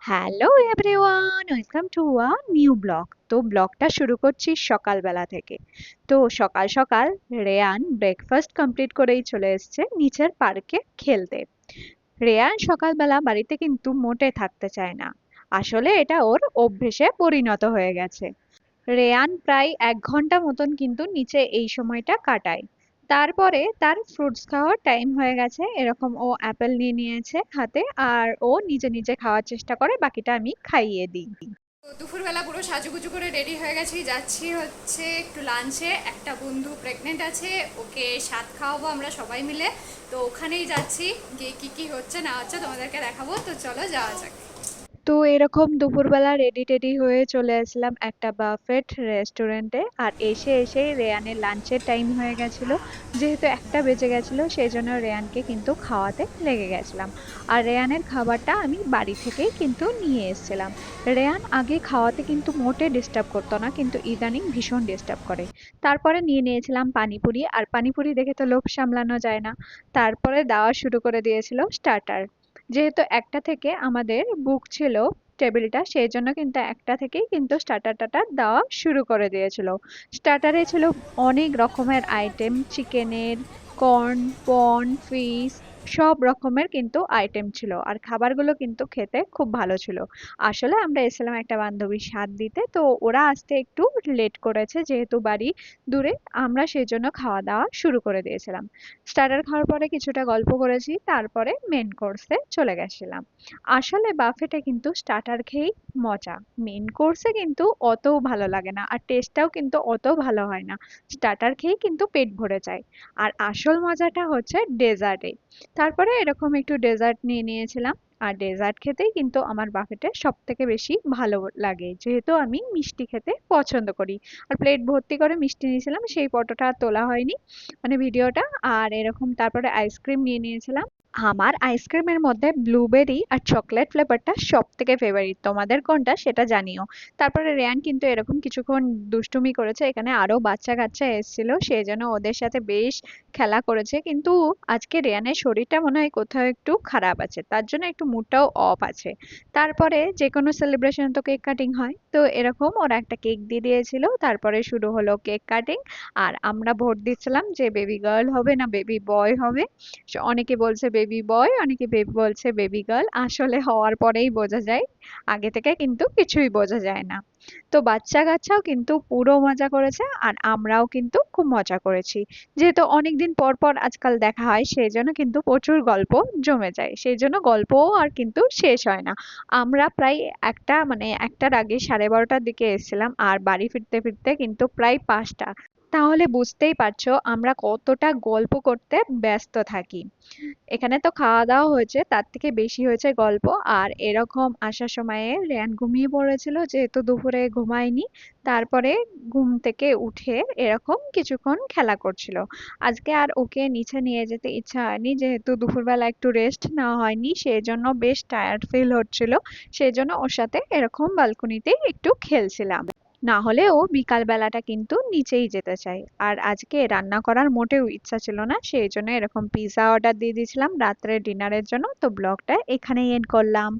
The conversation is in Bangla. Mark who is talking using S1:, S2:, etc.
S1: Hello everyone, welcome to a new blog. তো ব্লগটা শুরু করছি সকালবেলা থেকে। তো সকাল সকাল রেয়ান ব্রেকফাস্ট কমপ্লিট করেই চলে এসেছে নিচের পার্কে খেলতে। রেয়ান সকালবেলা বাড়িতে কিন্তু মোটে থাকতে চায় না। আসলে এটা ওর অভ্যেসে পরিণত হয়ে গেছে। রেয়ান প্রায় 1 ঘন্টা মতন কিন্তু নিচে এই সময়টা কাটায়। তারপরে তার ফ্রুটস খাওয়ার টাইম হয়ে গেছে, এরকম ও অ্যাপেল নিয়ে নিয়েছে হাতে, আর ও নিজে নিজে খাওয়ার চেষ্টা করে, বাকিটা আমি খাইয়ে দিই।
S2: তো দুপুরবেলা পুরো সাজুগুজু করে রেডি হয়ে গেছি, যাচ্ছি হচ্ছে একটু লাঞ্চে। একটা বন্ধু প্রেগনেন্ট আছে, ওকে সাথ খাওয়াবো আমরা সবাই মিলে। তো ওখানেই যাচ্ছি, গিয়ে কি কি হচ্ছে না হচ্ছে তোমাদেরকে দেখাবো। তো চলো যাওয়া যাক।
S1: তো এরকম দুপুরবেলা রেডি টেডি হয়ে চলে আসলাম একটা বাফেট রেস্টুরেন্টে, আর এসে এসেই রেয়ানের লাঞ্চের টাইম হয়ে গেছিল। যেহেতু 1টা বেজে গেছিল, সেই জন্য রেয়ানকে কিন্তু খাওয়াতে লেগে গেছিলাম। আর রেয়ানের খাবারটা আমি বাড়ি থেকেই কিন্তু নিয়ে এসেছিলাম। রেয়ান আগে খাওয়াতে কিন্তু মোটে ডিস্টার্ব করতো না, কিন্তু ইদানিং ভীষণ ডিস্টার্ব করে। তারপরে নিয়ে নিয়েছিলাম পানিপুরি, আর পানিপুরি দেখে তো লোভ সামলানো যায় না। তারপরে দেওয়া শুরু করে দিয়েছিল স্টার্টার। যেহেতু 1টা থেকে আমাদের বুক ছিল টেবিলটা, সেই জন্য কিন্তু 1টা থেকেই কিন্তু স্টার্টার টাটার দেওয়া শুরু করে দিয়েছিল। স্টার্টারে ছিল অনেক রকমের আইটেম, চিকেনের, কর্ন, পন, ফিশ, সব রকমের কিন্তু আইটেম ছিল। আর খাবারগুলো কিন্তু খেতে খুব ভালো ছিল। আসলে আমরা এসেছিলাম একটা বান্ধবীর সাথ দিতে, তো ওরা আসতে একটু লেট করেছে, যেহেতু বাড়ি দূরে। আমরা সেই জন্য খাওয়া দাওয়া শুরু করে দিয়েছিলাম। স্টার্টার খাওয়ার পরে কিছুটা গল্প করেছি, তারপরে মেন কোর্সে চলে গেছিলাম। আসলে বাফেটে কিন্তু স্টার্টার খেয়েই মজা, মেন কোর্সে কিন্তু অতও ভালো লাগে না, আর টেস্টটাও কিন্তু অত ভালো হয় না। স্টার্টার খেয়েই কিন্তু পেট ভরে যায়। আর আসল মজাটা হচ্ছে ডেজার্টে। তারপরে এরকম একটু ডেজার্ট নিয়ে নিয়েছিলাম। আর ডেজার্ট খেতেই কিন্তু আমার বাফেটে সব থেকে বেশি ভালো লাগে, যেহেতু আমি মিষ্টি খেতে পছন্দ করি। আর প্লেট ভর্তি করে মিষ্টি নিয়েছিলাম, সেই ফটোটা আর তোলা হয়নি, মানে ভিডিওটা। আর এরকম তারপরে আইসক্রিম নিয়ে নিয়েছিলাম। আমার আইসক্রিমের মধ্যে ব্লুবেরি আর চকলেট ফ্লেভারটা সব থেকে ফেভারিট, তোমাদের কোনটা সেটা জানিও। তারপরে রেয়ান কিন্তু এরকম কিছুক্ষণ দুষ্টুমি করেছে, এখানে আরো বাচ্চা কাচ্চা এসেছিল, সেই জন্য ওদের সাথে বেশ খেলা করেছে। কিন্তু আজকে রেয়ানের শরীরটা মনে হয় কোথাও একটু খারাপ আছে, তার জন্য একটু মুডটাও অফ আছে। তারপরে যে কোনো সেলিব্রেশন তো কেক কাটিং হয়, তো এরকম ওরা একটা কেক দিয়ে দিয়েছিল, তারপরে শুরু হলো কেক কাটিং। আর আমরা ভোট দিচ্ছিলাম যে বেবি গার্ল হবে না বেবি বয় হবে। অনেকে বলছে বেবি বয়, অনেকে বলছে বেবি গার্ল। আসলে হওয়ার পরেই বোঝা যায়, আগে থেকে কিন্তু কিছুই বোঝা যায় না। তো বাচ্চা কাচ্চাও কিন্তু পুরো মজা করেছে, আর আমরাও কিন্তু খুব মজা করেছি। যেহেতু অনেকদিন পর পর আজকাল দেখা হয়, সেই জন্য কিন্তু প্রচুর গল্প জমে যায়, সেই জন্য গল্পও আর কিন্তু শেষ হয় না। আমরা প্রায় একটা মানে 1টার আগে 12:30টার দিকে এসেছিলাম, আর বাড়ি ফিরতে ফিরতে কিন্তু প্রায় 5টা। তাহলে বুঝতেই পারছো আমরা কতটা গল্প করতে ব্যস্ত থাকি। এখানে তো খাওয়া দাওয়া হয়েছে, তার থেকে বেশি হয়েছে গল্প। আর এরকম আসার সময়ে রেয়ান ঘুমিয়ে পড়েছিল, যেহেতু দুপুরে ঘুমায়নি। তারপরে ঘুম থেকে উঠে এরকম কিছুক্ষণ খেলা করছিল। আজকে আর ওকে নিচে নিয়ে যেতে ইচ্ছা হয়নি, যেহেতু দুপুরবেলা একটু রেস্ট নেওয়া হয়নি, সেই জন্য বেশ টায়ার্ড ফিল হচ্ছিল। সেই জন্য ওর সাথে এরকম ব্যালকনিতেই একটু খেলছিলাম। না হলে ও বিকাল বেলাটা কিন্তু নিচেই যেতে চায়। আর আজকে রান্না করার মোটেও ইচ্ছা ছিল না, সেই জন্য এরকম পিৎজা অর্ডার দিয়ে দিয়েছিলাম রাত্রে ডিনারের জন্য। তো ব্লগটা এখানেই এন্ড করলাম।